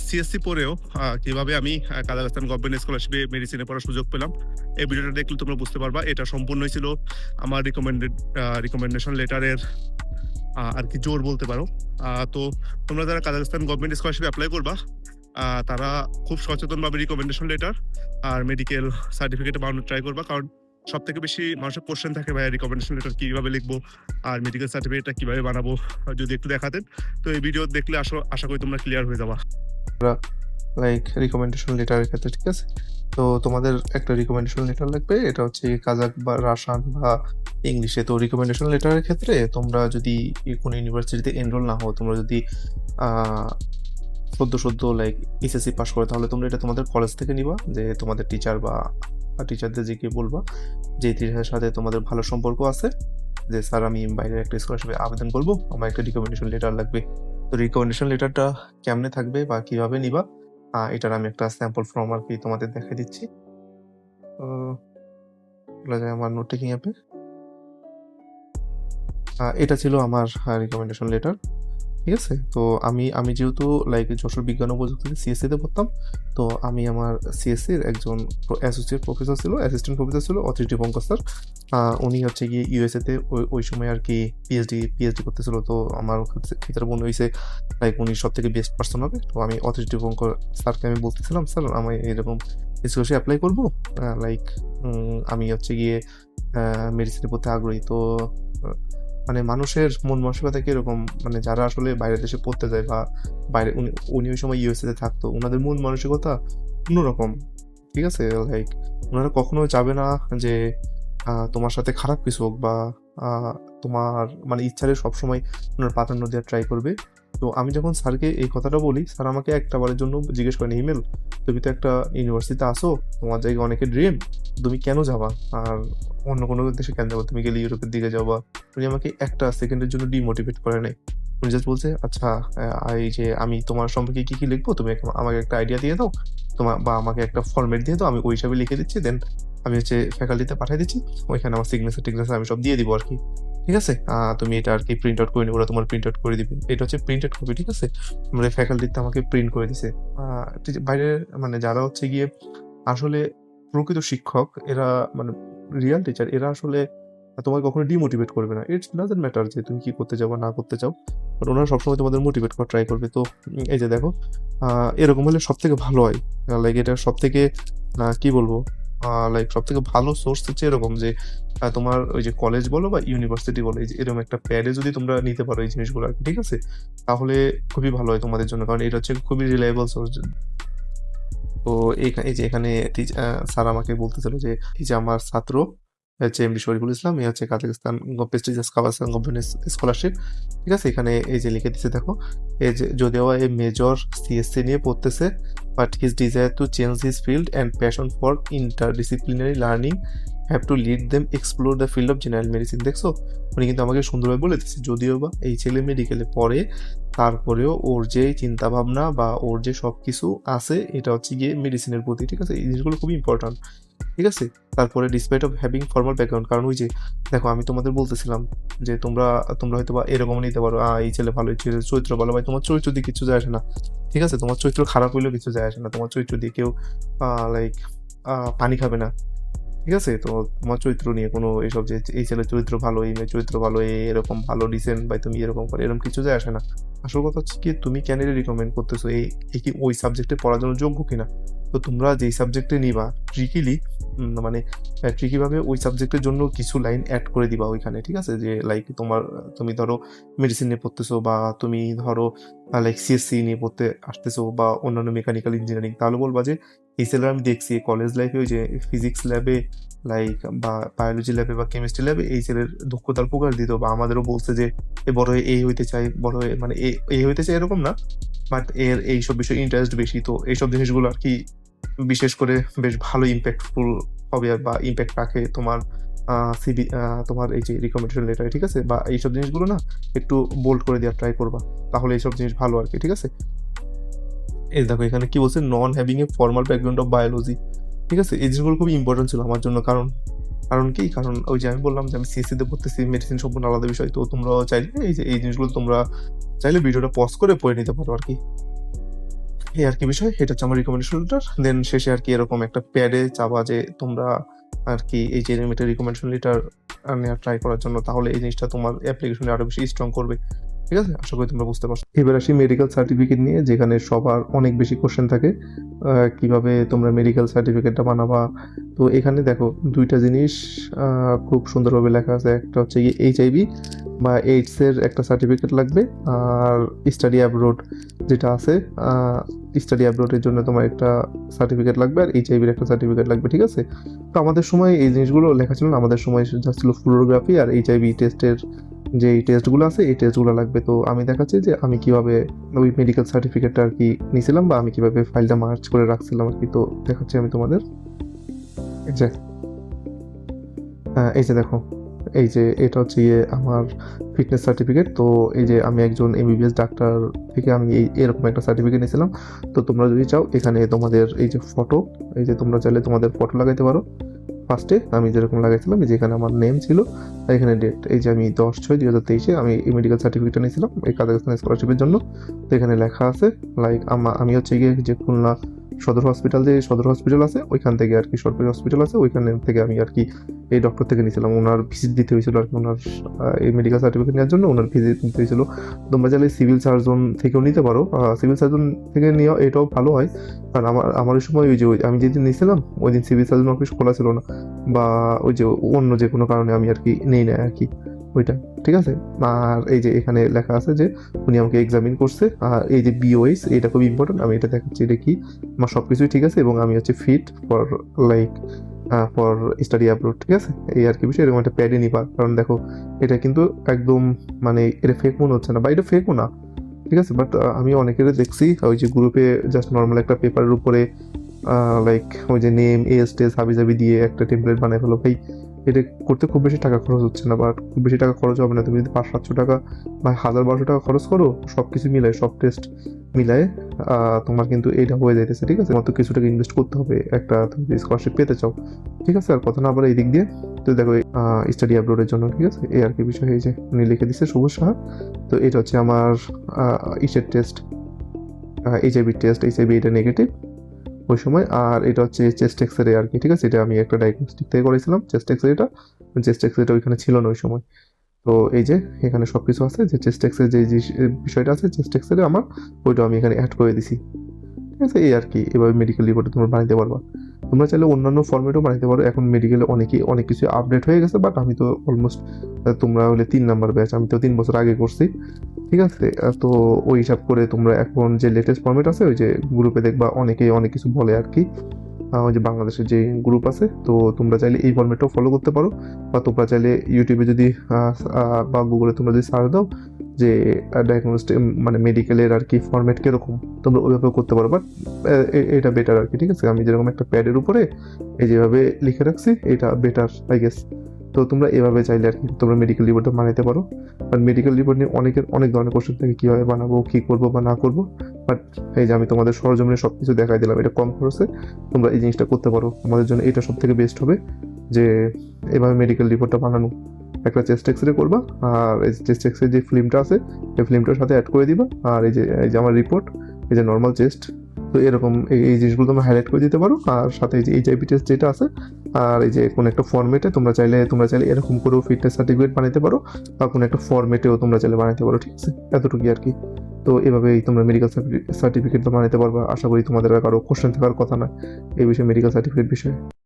CSC পড়েও কিভাবে আমি কাজাখস্তান গভর্নমেন্ট স্কলারশিপে মেডিসিনে পড়ার সুযোগ পেলাম। এই ভিডিওটা দেখলে তোমরা বুঝতে পারবা। এটা সম্পূর্ণই ছিল আমার রিকমেন্ডেশন লেটারের আরকি জোর বলতে পারো। তো তোমরা যারা কাজাখস্তান গভর্নমেন্ট স্কলারশিপে এপ্লাই করবা, তারা খুব সচেতনভাবে রিকমেন্ডেশন লেটার আর মেডিকেল সার্টিফিকেট বানানোর ট্রাই করবা। কারণ সবথেকে বেশি মানুষের কোশ্চেন থাকে, ভাইয়া রিকমেন্ডেশন লেটার কিভাবে লিখবো আর মেডিকেল সার্টিফিকেটটা কিভাবে বানাবো, যদি একটু দেখাতেন। তো এই ভিডিও দেখলে আশা করি তোমরা ক্লিয়ার হয়ে যাবা। লাইক রিকমেন্ডেশন লেটারের ক্ষেত্রে, ঠিক আছে? তো তোমাদের একটা রিকমেন্ডেশন লেটার লাগবে, এটা হচ্ছে কাজাক বা রাশান বা ইংলিশে। তো রিকমেন্ডেশন লেটারের ক্ষেত্রে তোমরা যদি কোনো ইউনিভার্সিটিতে এনরোল না হও, তোমরা যদি সদ্য লাইক এসএসসি পাস করে, তাহলে তোমরা এটা তোমাদের কলেজ থেকে নিবা, যে তোমাদের টিচার বা টিচারদের যে কি বলবা যে টিচারের সাথে তোমাদের ভালো সম্পর্ক আছে, যে স্যার আমি বাইরের একটা স্কলারশিপে আবেদন করবো, আমার একটা রিকমেন্ডেশন লেটার লাগবে। তো রিকমেন্ডেশন লেটারটা কেমনে থাকবে বা কিভাবে নিবা, এটার আমি একটা স্যাম্পল ফর্ম আর কি তোমাদের দেখাই দিচ্ছি। বলা যায় আমার নোট টেকিং অ্যাপে। এটা ছিল আমার রিকমেন্ডেশন লেটার, ঠিক আছে? তো আমি যেহেতু লাইক যশোর বিজ্ঞান ও প্রযুক্তিতে সিএসসিতে পড়তাম, তো আমি আমার সিএসসির একজন অ্যাসোসিয়েট প্রফেসর ছিল, অ্যাসিস্ট্যান্ট প্রফেসর ছিল অথরিটি দীপঙ্কর স্যার। উনি হচ্ছে গিয়ে ইউএসএতে ওই সময় আর কি পিএইচডি করতেছিল। তো আমার ক্ষেত্রে মনে হয়েছে লাইক উনি সব থেকে বেস্ট পার্সন হবে। তো আমি অথরিটি দীপঙ্কর স্যারকে আমি বলতেছিলাম, স্যার আমি এরকম স্কলারশিপ অ্যাপ্লাই করবো, লাইক আমি হচ্ছে গিয়ে মেডিসিনে পড়তে আগ্রহী। তো মানে মানুষের মন মানসিকতা কিরকম, মানে যারা আসলে বাইরের দেশে পড়তে যায় বা বাইরে, উনি ওই সময় ইউএসএ তে থাকতো, ওনাদের মন মানসিকতা অন্যরকম, ঠিক আছে? লাইক ওনারা কখনো চাবে না যে তোমার সাথে খারাপ কিছু হোক, বা তোমার মানে ইচ্ছারে সবসময় ওনার প্রাধান্য দেওয়ার ট্রাই করবে। তো আমি যখন স্যারকে এই কথাটা বলি, স্যার আমাকে একটা বারের জন্য জিজ্ঞেস করেন, হিমেল তুমি তো একটা ইউনিভার্সিটিতে আসো, তোমার জায়গায় অনেকের ড্রিম, তুমি কেন যাবা? আর অন্য কোনো দেশে কেন যাবো? তুমি গেলে ইউরোপের দিকে যাবা। উনি আমাকে একটা সেকেন্ডের জন্য ডিমোটিভেট করে নাই। উনি জাস্ট বলছে, আচ্ছা এই যে আমি তোমার সম্পর্কে কি লিখবো, তুমি আমাকে একটা আইডিয়া দিয়ে দাও, বা আমাকে একটা ফরম্যাট দিয়ে দাও, আমি ওই হিসাবে লিখে দিচ্ছি, দেন আমি হচ্ছে ফ্যাকাল্টিতে পাঠিয়ে দিচ্ছি, ওইখানে আমার সিগনেচার আমি সব দিয়ে দিব আর কি, ঠিক আছে? তুমি এটা আর কি প্রিন্ট আউট করে নিবে, ওরা তোমার প্রিন্ট আউট করে দিবে। এটা হচ্ছে প্রিন্টেড কপি, ঠিক আছে? মানে ফ্যাকাল্টিতে আমাকে প্রিন্ট করে দিছে। বাইরে মানে যারা হচ্ছে গিয়ে আসলে প্রকৃত শিক্ষক, এরা মানে রিয়াল টিচার, এরা আসলে তোমাকে কখনো ডিমোটিভেট করবে না। ইটস ডাজন্ট ম্যাটার যে তুমি কি করতে যাবো না করতে চাও, বাট ওনারা সবসময় তোমাদের মোটিভেট করার ট্রাই করবে। তো এই যে দেখো, এরকম হলে সব থেকে ভালো হয়। লাইক এটা সব থেকে কি বলবো, লাইক সব থেকে ভালো সোর্স হচ্ছে এরকম যে তোমার ওই যে কলেজ বলো বা ইউনিভার্সিটি বলো, এই যে এরকম একটা প্যাডে যদি তোমরা নিতে পারো এই জিনিসগুলো আর কি, ঠিক আছে? তাহলে খুবই ভালো হয় তোমাদের জন্য, কারণ এটা হচ্ছে খুবই রিলায়েবল সোর্স। তো এই যে এখানে স্যার আমাকে বলতেছিল যে এই যে আমার ছাত্র হচ্ছে এমডি শরীফুল ইসলাম, এ হচ্ছে Kazakhstan prestigious Kazakhstan government scholarship, ঠিক আছে? এখানে এই যে লিখে দিচ্ছে দেখো, এই যে যদিও এই মেজর সিএসসি নিয়ে পড়তেছে, but his desire to change his field and passion for interdisciplinary learning have to lead them explore the field of general medicine. দেখছো, উনি কিন্তু আমাকে সুন্দরভাবে বলে দিচ্ছে, যদিও বা এই ছেলে মেডিকেলে পড়ে, তারপরেও ওর যে চিন্তা ভাবনা বা ওর যে সবকিছু আছে, এটা হচ্ছে গিয়ে মেডিসিনের প্রতি, ঠিক আছে? এই জিনিসগুলো খুবই ইম্পর্টেন্ট, ঠিক আছে? তারপরে despite of having formal background, কারণ ওই যে দেখো আমি তোমাদের বলতেছিলাম যে তোমরা তোমরা হয়তো বা এরকম নিতে পারো, এই ছেলে ভালো, এই ছেলের চরিত্র ভালো, ভাই তোমার চরিত্র দিয়ে কিছু যায় আসে না, ঠিক আছে? তোমার চরিত্র খারাপ হইলেও কিছু যায় আসে না, তোমার চরিত্র দিয়ে কেউ লাইক পানি খাবে না, ঠিক আছে? তো তোমার চরিত্র নিয়ে কোনো এসব যে এই ছেলের চরিত্র ভালো, এই মেয়ের চরিত্র ভালো, এরকম ভালো ডিসেন্ট, বা তুমি এরকম করো, এরকম কিছু যায় আসে না। আসল কথা হচ্ছে কি, তুমি ক্যান্ডিডেট রিকমেন্ড করতেছো এই কি ওই সাবজেক্টে পড়ার জন্য যোগ্য কিনা। তো তোমরা যেই সাবজেক্টে নিবা, ট্রিকিলি মানে ট্রিকিভাবে ওই সাবজেক্টের জন্য কিছু লাইন অ্যাড করে দিবা ওইখানে, ঠিক আছে? যে লাইক তুমি ধরো মেডিসিন নিয়ে পড়তেছো, বা তুমি ধরো লাইক সিএসসি নিয়ে পড়তে আসতেছো, বা অন্যান্য মেকানিক্যাল ইঞ্জিনিয়ারিং, তাহলে বলবা যে এই ছেলেরা আমি দেখছি কলেজ লাইফে ওই যে ফিজিক্স ল্যাবে লাইক বা বায়োলজি ল্যাবে বা কেমিস্ট্রি ল্যাবে এই ছেলের দক্ষতার প্রকাশ দিত, বা আমাদেরও বলছে যে এ বড় হয়ে এই হইতে চাই, বড় হয়ে মানে এই হইতে চাই, এরকম না, বাট এর এইসব বিষয়ে ইন্টারেস্ট বেশি। তো এইসব জিনিসগুলো আর কি বিশেষ করে বেশ ভালো ইম্প্যাক্টফুল হবে, বা ইম্প্যাক্ট রাখে তোমার সিবি, তোমার এই যে রিকমেন্ডেশন লেটার, ঠিক আছে? বা এইসব জিনিসগুলো না একটু বোল্ড করে দেওয়ার ট্রাই করবা, তাহলে এইসব জিনিস ভালো আর কি, ঠিক আছে? এই দেখো এখানে কি বলছে, non having a formal background of biology, ঠিক আছে? এই জিনিসগুলো খুবই ইম্পর্টেন্ট ছিল আমার জন্য, কারণ কারণ ওই যে আমি বললাম যে আমি সিএসসি তে পড়তেছি, মেডিসিন সম্পূর্ণ আলাদা বিষয়। তো তোমরাও চাইলে এই যে এই জিনিসগুলো তোমরা চাইলে ভিডিওটা পজ করে পড়ে নিতে পারো আর কি। এই আর কি বিষয়, এটা হচ্ছে আমার রিকমেন্ডেশন লেটার। দেন শেষে আর কি এরকম একটা প্যাডে চাবা যে তোমরা আর কি এই যে এরকম একটা রিকমেন্ডেশন লেটার নেওয়ার ট্রাই করার জন্য, তাহলে এই জিনিসটা তোমার অ্যাপ্লিকেশনে আরো বেশি স্ট্রং করবে। ঠিক আছে, আশা করি তোমরা বুঝতে পারছো। এবার আসি মেডিকেল সার্টিফিকেট নিয়ে, যেখানে সবার অনেক বেশি কোশ্চেন থাকে কিভাবে তোমরা মেডিকেল সার্টিফিকেটটা বানাবা। তো এখানে দেখো দুইটা জিনিস খুব সুন্দরভাবে লেখা আছে। একটা হচ্ছে এইচআইভি বা এইডস এর একটা সার্টিফিকেট লাগবে, আর স্টাডি অ্যাব্রোড যেটা আছে, স্টাডি অ্যাব্রোডের জন্য তোমার একটা সার্টিফিকেট লাগবে, আর এইচআইভির একটা সার্টিফিকেট লাগবে। ঠিক আছে, তো আমাদের সময় এই জিনিসগুলো লেখা ছিল না, আমাদের সময় জাস্ট ছিল ফ্লোরোগ্রাফি আর এইচআইভি টেস্টের যে টেস্টগুলো আছে এই টেস্টগুলো লাগবে। তো আমি দেখাচ্ছি যে আমি কিভাবে ওই মেডিকেল সার্টিফিকেটটা আর কি নিয়েছিলাম, বা আমি কিভাবে ফাইলটা মার্চ করে রাখছিলাম আর কি। তো দেখাচ্ছি আমি তোমাদের। এই যে এই যে দেখো, এই যে এটা হচ্ছে আমার ফিটনেস সার্টিফিকেট। তো এই যে আমি একজন এমবিবিএস ডাক্তার থেকে আমি এরকম একটা সার্টিফিকেট নিয়েছিলাম। তো তোমরা যদি চাও এখানে তোমাদের এই যে ফটো, এই যে তোমরা চাইলে তোমাদের ফটো লাগাইতে পারো। ফার্স্টে আমি যেরকম লাগাইছিলাম, যেখানে আমার নেম ছিল, আর এখানে ডেট। এই যে আমি 10/6/2023 আমি এই মেডিকেল সার্টিফিকেটটা নিয়েছিলাম এই কাজাখস্তান স্কলারশিপের জন্য। তো এখানে লেখা আছে লাইক আমি হচ্ছে গিয়ে যে খুলনা সদর হসপিটাল আছে ওইখান থেকে আর কি, সরকারি হসপিটাল আছে ওইখানে থেকে আমি আর কি এই ডক্টর থেকে নিয়েছিলাম। ওনার ভিজিট দিতে হয়েছিল আর কি, ওনার এই মেডিকেল সার্টিফিকেট নেওয়ার জন্য ওনার ভিজিট নিতে হয়েছিল। তোমরা চাইলে সিভিল সার্জন থেকেও নিতে পারো, সিভিল সার্জন থেকে নেওয়া এটাও ভালো হয়। কারণ আমার ওই সময় ওই যে আমি যেদিন নিয়েছিলাম ওই দিন সিভিল সার্জন অফিস খোলা ছিল না, বা ওই যে অন্য যে কোনো কারণে আমি আর কি নেই না আর কি ওইটা। ঠিক আছে, আর এই যে এখানে লেখা আছে যে উনি আমাকে এক্সামিন করছে, আর এই যে বিওএস এটা খুব ইম্পর্টেন্ট, আমি এটা দেখাচ্ছি। এটা কি আমার সব কিছুই ঠিক আছে এবং আমি হচ্ছে fit for like for study abroad. ঠিক আছে, এই আর কি বিষয়। এরকম একটা প্যাডে নিবা, কারণ দেখো এটা কিন্তু একদম মানে এটা ফেক মনে হচ্ছে না, বা এটা ফেকও না। ঠিক আছে, বাট আমি অনেকের দেখছি ওই যে গ্রুপে জাস্ট নর্মাল একটা পেপারের উপরে লাইক ওই যে নেম এজ টেজ হাবি দিয়ে একটা টেমপ্লেট বানাই ফেলো। ভাই এটা করতে খুব বেশি টাকা খরচ হচ্ছে না, বা খুব বেশি টাকা খরচ হবে না। তুমি যদি 500-700 টাকা বা 1000-1200 টাকা খরচ করো, সব কিছু মিলায় সব টেস্ট মিলায় তোমার কিন্তু এইটা হয়ে যাইতেছে। ঠিক আছে, মাত্র কিছু টাকা ইনভেস্ট করতে হবে একটা তুমি স্কলারশিপ পেতে চাও। ঠিক আছে, আর কথা না বলে এই দিক দিয়ে তো দেখো স্টাডি আপলোডের জন্য। ঠিক আছে, এই আর কি বিষয়। এই যে উনি লিখে দিচ্ছে সবুজ সাহা। তো এটা হচ্ছে আমার ইসের টেস্ট, এইচআইভি টেস্ট, এইচআইভি এটা নেগেটিভ ওই সময়। আর এটা হচ্ছে চেস্ট এক্সরে আর কি। ঠিক আছে, এটা আমি একটা ডায়াগনস্টিক থেকে করেছিলাম চেস্ট এক্সরেটা। চেস্ট এক্সরেটা ওইখানে ছিল না ওই সময়। তো এই যে এখানে সব কিছু আছে, যে চেস্ট এক্সরে যে বিষয়টা আছে চেস্ট এক্সরে আমার, ওইটা আমি এখানে অ্যাড করে দিছি। ঠিক আছে, এই আর কি। এভাবে মেডিকেল রিপোর্টে তোমরা বানাইতে পারবা। তোমরা চাইলে অন্যান্য ফর্মেটও বানাইতে পারো। এখন মেডিকেলে অনেক কিছু আপডেট হয়ে গেছে, বাট আমি তো অলমোস্ট, তোমরা হলে 3 নাম্বার ব্যাচ, আমি তো 3 বছর আগে করছি। ঠিক আছে, তো ওই হিসাব করে তোমরা এখন যে লেটেস্ট ফর্মেট আছে ওই যে গ্রুপে দেখবা অনেকেই অনেক কিছু বলে আর কি, ওই যে বাংলাদেশের যে গ্রুপ আছে, তো তোমরা চাইলে এই ফর্মেটটাও ফলো করতে পারো। বা তোমরা চাইলে ইউটিউবে যদি বা গুগলে তোমরা যদি সার্চ দাও যে ডায়াগনস্টিক মানে মেডিকেলের আর কি ফরম্যাট কিরকম, তোমরা ওইভাবে করতে পারো। বাট এটা বেটার আর কি। ঠিক আছে, আমি যেরকম একটা প্যাডের উপরে এই যেভাবে লিখে রাখছি এটা বেটার আই গেস। তো তোমরা এভাবে চাইলে আর কি তোমরা মেডিকেল রিপোর্টটা বানাইতে পারো। বাট মেডিকেল রিপোর্ট নিয়ে অনেকের অনেক ধরনের কোশ্চেন থাকে, কীভাবে বানাবো, কী করবো বা না করবো। বাট এই যে আমি তোমাদের সরজমিনে সব কিছু দেখাই দিলাম, এটা কম খরচে তোমরা এই জিনিসটা করতে পারো। তোমাদের জন্য এটা সব থেকে বেস্ট হবে যে এভাবে মেডিকেল রিপোর্টটা বানানো। একটা চেস্ট এক্সরে করবা, আর এই চেস্ট এক্সরে যে ফিল্মটা আছে এই ফিল্মটার সাথে অ্যাড করে দিবা। আর এই যে আমার রিপোর্ট, এই যে নর্মাল চেস্ট, তো এরকম এই জিনিসগুলো তোমরা হাইলাইট করে দিতে পারো। আর সাথে এই যে এইচআইভি টেস্ট যেটা আছে, আর এই যে কোনো একটা ফর্মেটে তোমরা চাইলে এরকম করেও ফিটনেস সার্টিফিকেট বানাতে পারো, বা কোনো একটা ফর্মেটেও তোমরা চাইলে বানাতে পারো। ঠিক আছে, এতটুকুই আর কি। তো এভাবেই তোমরা মেডিকেল সার্টিফিকেট বানাতে পারবা। আশা করি তোমাদের আর কারো কোশ্চেন থাকার কথা না এই বিষয়ে, মেডিকেল সার্টিফিকেট বিষয়ে।